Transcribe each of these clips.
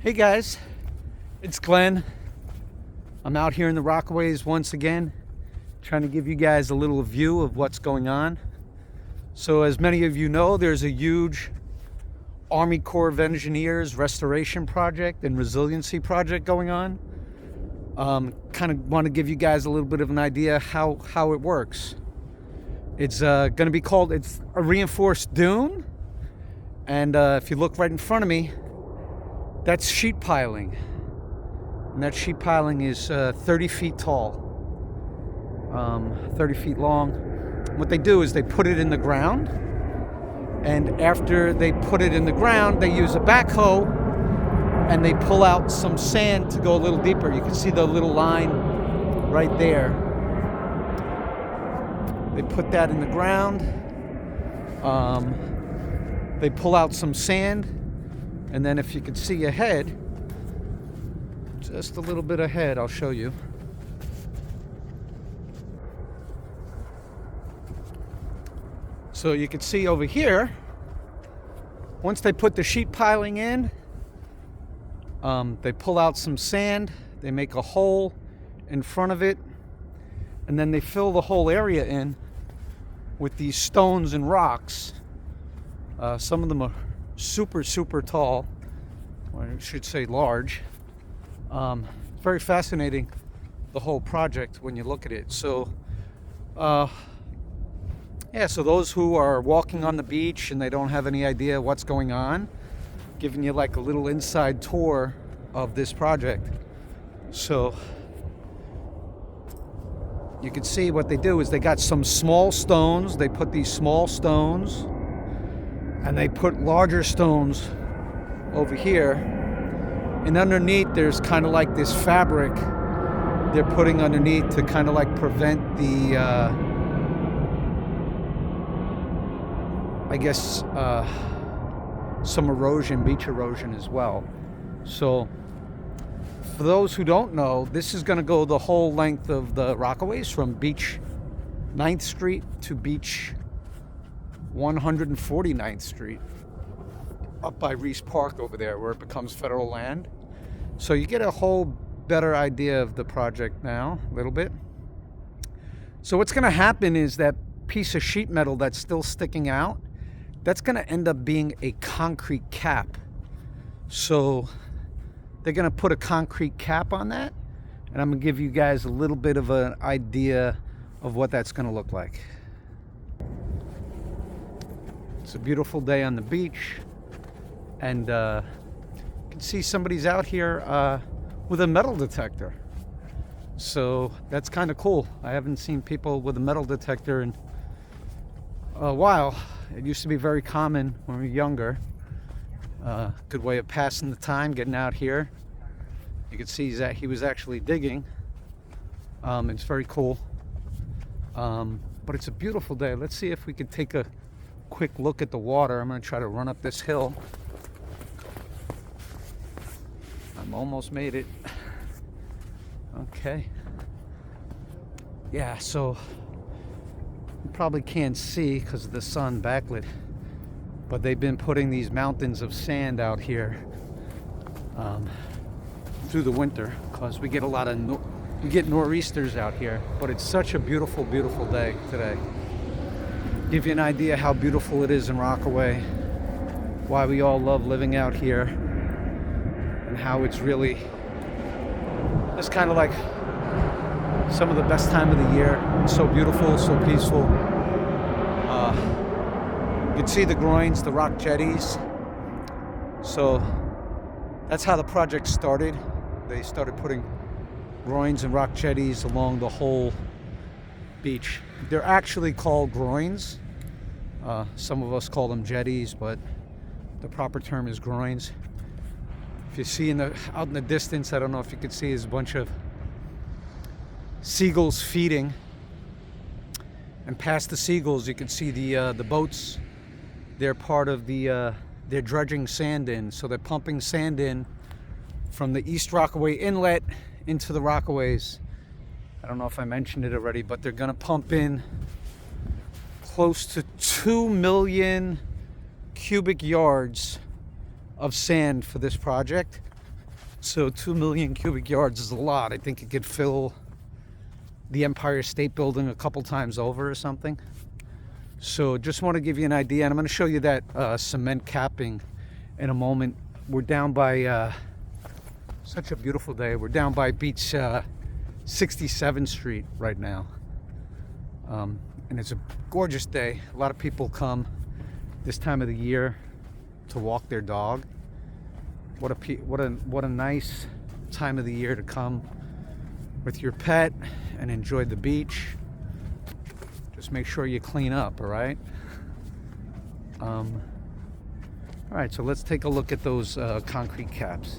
Hey guys, it's Glenn. I'm out here in the Rockaways once again, trying to give you guys a little view of what's going on. So as many of you know, there's a huge Army Corp of Engineers restoration project and resiliency project going on. Kind of want to give you guys a little bit of an idea how it works. It's going to be called, it's a reinforced dune. And if you look right in front of me, that's sheet piling. And that sheet piling is 30 feet tall, 30 feet long. What they do is they put it in the ground. And after they put it in the ground, they use a backhoe and they pull out some sand to go a little deeper. You can see the little line right there. They put that in the ground. They pull out some sand. And then if you can see ahead, just a little bit ahead, I'll show you. So you can see over here, once they put the sheet piling in, they pull out some sand, they make a hole in front of it, and then they fill the whole area in with these stones and rocks. Some of them are super tall, or I should say large. Very fascinating, the whole project when you look at it. So so those who are walking on the beach and they don't have any idea what's going on, giving you like a little inside tour of this project. So you can see what they do is they got some small stones, they put these small stones and they put larger stones over here, and underneath there's kind of like this fabric they're putting underneath to kind of like prevent the some erosion, beach erosion as well. So for those who don't know, this is going to go the whole length of the Rockaways from beach 9th Street to beach 149th Street, up by Reese Park over there where it becomes federal land. So you get a whole better idea of the project now, a little bit. So what's going to happen is that piece of sheet metal that's still sticking out, that's going to end up being a concrete cap. So they're going to put a concrete cap on that, and I'm going to give you guys a little bit of an idea of what that's going to look like. It's a beautiful day on the beach, and you can see somebody's out here with a metal detector. So that's kind of cool. I haven't seen people with a metal detector in a while. It used to be very common when we were younger. Good way of passing the time, getting out here. You can see that he was actually digging. It's very cool. But it's a beautiful day. Let's see if we could take a quick look at the water. I'm going to try to run up this hill. I'm almost made it. Okay. Yeah, so you probably can't see because of the sun backlit, but they've been putting these mountains of sand out here through the winter because we get a lot of nor'easters out here. But it's such a beautiful day today. Give you an idea how beautiful it is in Rockaway, why we all love living out here, and how it's really just kind of like some of the best time of the year. It's so beautiful, so peaceful. You can see the groins, the rock jetties. So that's how the project started. They started putting groins and rock jetties along the whole beach. They're actually called groins. Some of us call them jetties, but the proper term is groins. If you see out in the distance, I don't know if you can see, is a bunch of seagulls feeding. And past the seagulls, you can see the boats. They're part of they're dredging sand in. So they're pumping sand in from the East Rockaway Inlet into the Rockaways. I don't know if I mentioned it already, but they're going to pump in close to 2 million cubic yards of sand for this project. So 2 million cubic yards is a lot. I think it could fill the Empire State Building a couple times over or something. So just want to give you an idea, and I'm going to show you that cement capping in a moment. We're down by such a beautiful day. We're down by Beach 67th Street right now, and it's a gorgeous day. A lot of people come this time of the year to walk their dog. What a nice time of the year to come with your pet and enjoy the beach. Just make sure you clean up, all right? All right, so let's take a look at those concrete caps.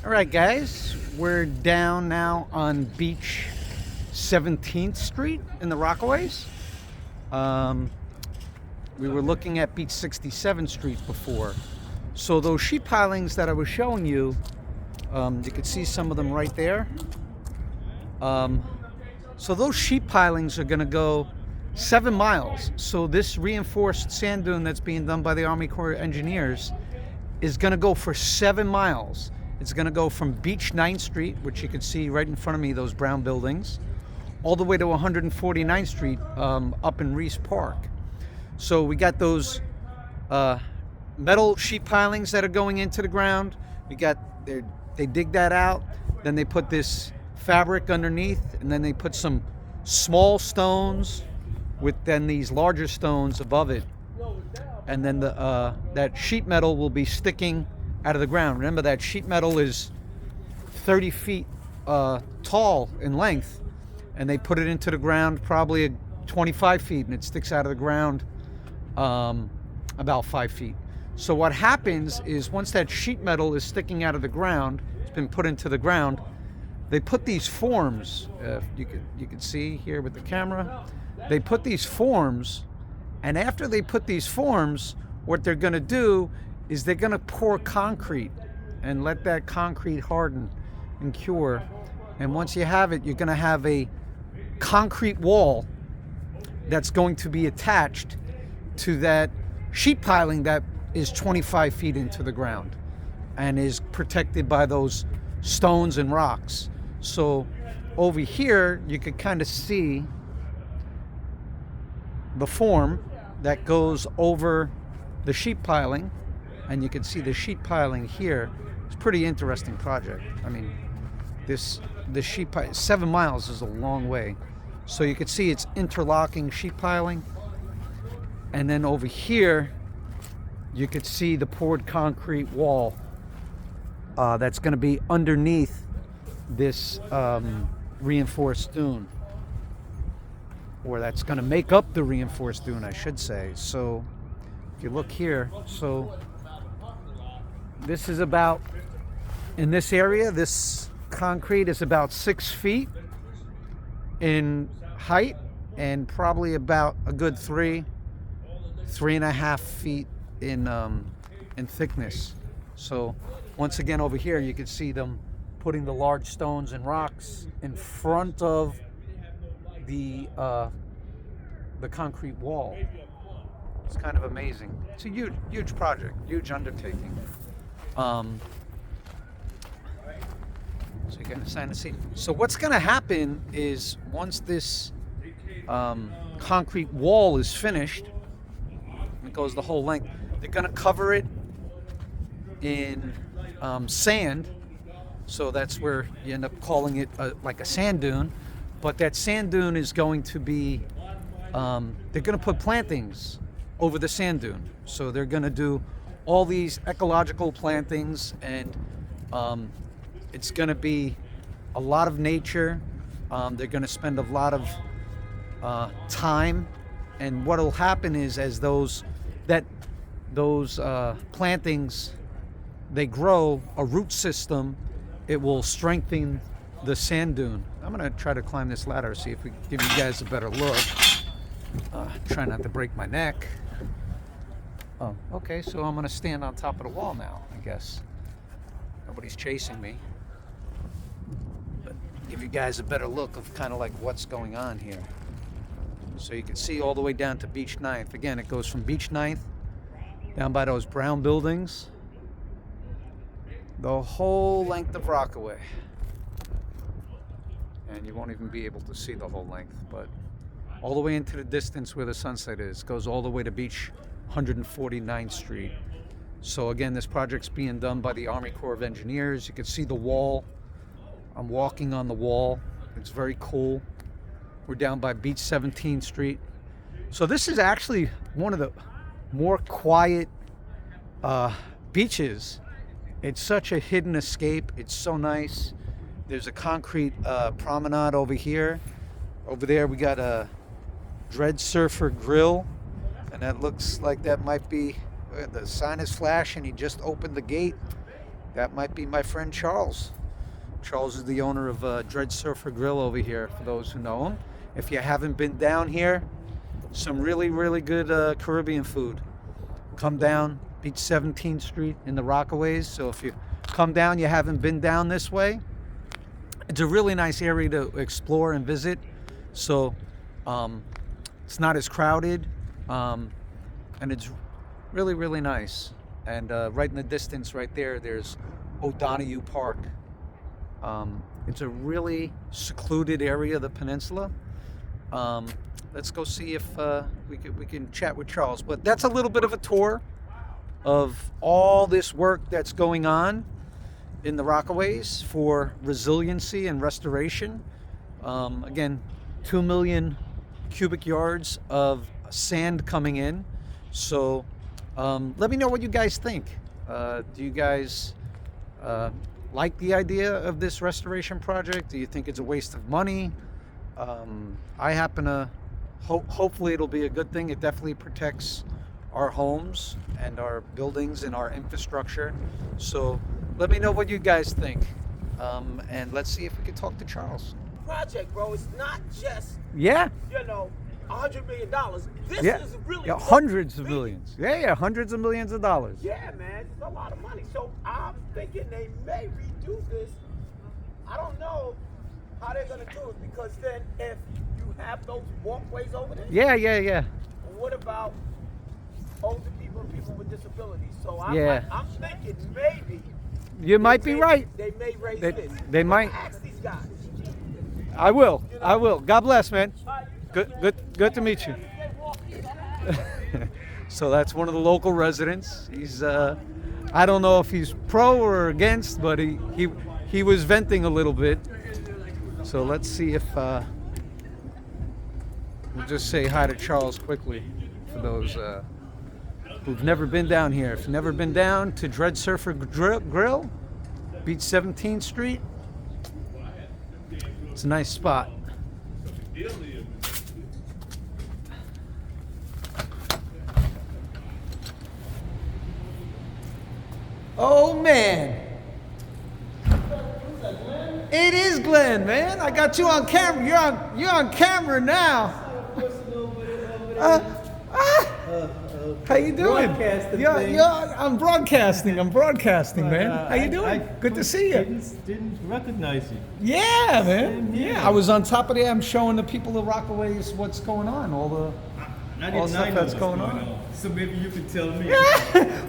All right, guys, we're down now on Beach 17th Street in the Rockaways. We were looking at Beach 67th Street before. So those sheet pilings that I was showing you, you could see some of them right there. So those sheet pilings are going to go 7 miles. So this reinforced sand dune that's being done by the Army Corp of Engineers is going to go for 7 miles. It's going to go from Beach 9th Street, which you can see right in front of me, those brown buildings, all the way to 149th Street up in Reese Park. So we got those metal sheet pilings that are going into the ground. They dig that out, then they put this fabric underneath, and then they put some small stones with then these larger stones above it, and then that sheet metal will be sticking out of the ground. Remember, that sheet metal is 30 feet tall in length, and they put it into the ground probably 25 feet, and it sticks out of the ground about 5 feet. So what happens is once that sheet metal is sticking out of the ground, it's been put into the ground, they put these forms, you can see here with the camera, they put these forms, and after they put these forms, what they're going to do is they're going to pour concrete and let that concrete harden and cure. And once you have it, you're going to have a concrete wall that's going to be attached to that sheet piling that is 25 feet into the ground and is protected by those stones and rocks. So over here you could kind of see the form that goes over the sheet piling, and you can see the sheet piling here. It's a pretty interesting project. I mean, the sheet 7 miles is a long way. So you can see it's interlocking sheet piling, and then over here you could see the poured concrete wall that's going to be underneath this reinforced dune, or that's going to make up the reinforced dune, I should say. So if you look here, so this is about, in this area, this concrete is about 6 feet in height and probably about a good 3.5 feet in thickness. So once again over here you can see them putting the large stones and rocks in front of the concrete wall. It's kind of amazing. It's a huge project, huge undertaking. So you're going to sign the scene. So what's going to happen is once this concrete wall is finished, it goes the whole length, they're going to cover it in sand. So that's where you end up calling it like a sand dune. But that sand dune is going to be, they're going to put plantings over the sand dune. So they're going to do all these ecological plantings, and it's going to be a lot of nature. They're going to spend a lot of time, and what will happen is as those plantings, they grow a root system, it will strengthen the sand dune. I'm going to try to climb this ladder, see if we can give you guys a better look. Try not to break my neck. Oh, okay, so I'm going to stand on top of the wall now, I guess. Nobody's chasing me. But give you guys a better look of kind of like what's going on here. So you can see all the way down to Beach 9th. Again, it goes from Beach 9th down by those brown buildings The whole length of Rockaway. And you won't even be able to see the whole length, but all the way into the distance where the sunset is, goes all the way to Beach 149th Street. So again, this project's being done by the Army Corp of Engineers. You can see the wall. I'm walking on the wall. It's very cool. We're down by Beach 17th Street. So this is actually one of the more quiet beaches. It's such a hidden escape. It's so nice. There's a concrete promenade over here. Over there we got a Dread Surfer Grill, and that looks like that might be, the sign is flashing. He just opened the gate. That might be my friend Charles. Charles is the owner of Dread Surfer Grill over here, for those who know him. If you haven't been down here, some really, really good Caribbean food. Come down Beach 17th Street in the Rockaways. So if you come down, you haven't been down this way, it's a really nice area to explore and visit. So it's not as crowded, and it's really, really nice. And right in the distance right there, there's O'Donoghue Park. It's a really secluded area of the peninsula. Let's go see if we can chat with Charles. But that's a little bit of a tour of all this work that's going on in the Rockaways for resiliency and restoration. Again, 2 million cubic yards of sand coming in. So let me know what you guys think. Do you guys like the idea of this restoration project? Do you think it's a waste of money? I happen to hopefully it'll be a good thing. It definitely protects our homes and our buildings and our infrastructure. So let me know what you guys think, and let's see if we can talk to Charles. Project, bro. It's not just Yeah. $100 million. This Yeah. is really Yeah, hundreds of millions. Yeah, hundreds of millions of dollars. Yeah, man, it's a lot of money. So I'm thinking they may redo this. I don't know how they're gonna do it, because then if you have those walkways over there, Yeah. what about older people and people with disabilities? So Yeah. I'm thinking maybe You might be right. They may raise They- this. they might. Ask these guys. I will. God bless, man. Good to meet you. So that's one of the local residents. He's I don't know if he's pro or against, but he was venting a little bit. So let's see if we'll just say hi to Charles quickly for those who've never been down here. If you've never been down to Dread Surfer Grill, Beach 17th Street, it's a nice spot. Oh man, it is Glenn, man. I got you on camera. You're on camera now. How you doing? I'm broadcasting. Man. How you doing? Good to see you. Didn't recognize you. Yeah, man. Yeah, I was on top of there. I'm showing the people of Rockaways what's going on, all the stuff that's going on. So maybe you could tell me.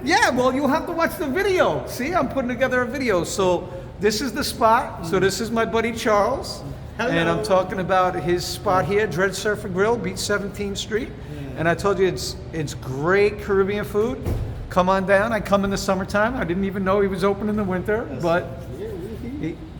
Yeah, well, you'll have to watch the video. See, I'm putting together a video. So this is the spot. So this is my buddy Charles. Hello. And I'm talking about his spot here, Dread Surfer Grill, Beach 17th Street. And I told you it's great Caribbean food. Come on down. I come in the summertime. I didn't even know he was open in the winter, but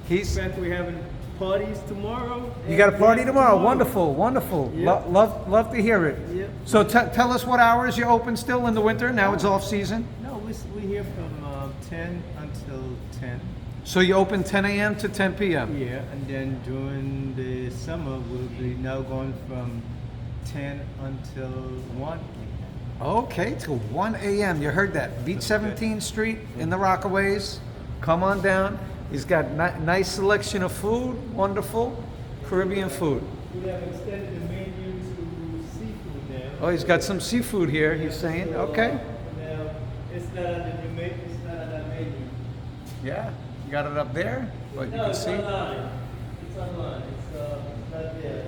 he's. In fact, we're having parties tomorrow. You got a party tomorrow? Wonderful. Yep. Love to hear it. Yep. So tell us what hours you're open still in the winter. Now it's off season. No, we're here from 10 until 10. So you open 10 a.m. to 10 p.m. Yeah, and then during the summer, we'll be now going from 10 until 1. Okay, till 1 a.m. You heard that. Beach 17th Street in the Rockaways. Come on down. He's got nice selection of food. Wonderful Caribbean food. We have extended the menu to seafood now. Oh, he's got some seafood here, he's saying. Okay. Now, it's not on the menu. It's not on that menu. Yeah, you got it up there, but you No, can it's see. online. It's online. It's not there.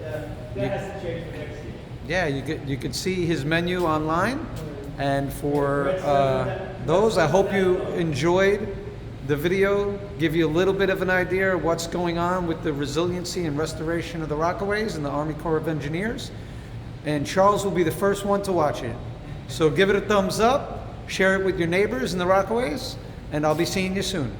That has to change for next year. Yeah, you could see his menu online. And for those, I hope you enjoyed the video, give you a little bit of an idea of what's going on with the resiliency and restoration of the Rockaways and the Army Corps of Engineers. And Charles will be the first one to watch it. So give it a thumbs up, share it with your neighbors in the Rockaways, and I'll be seeing you soon.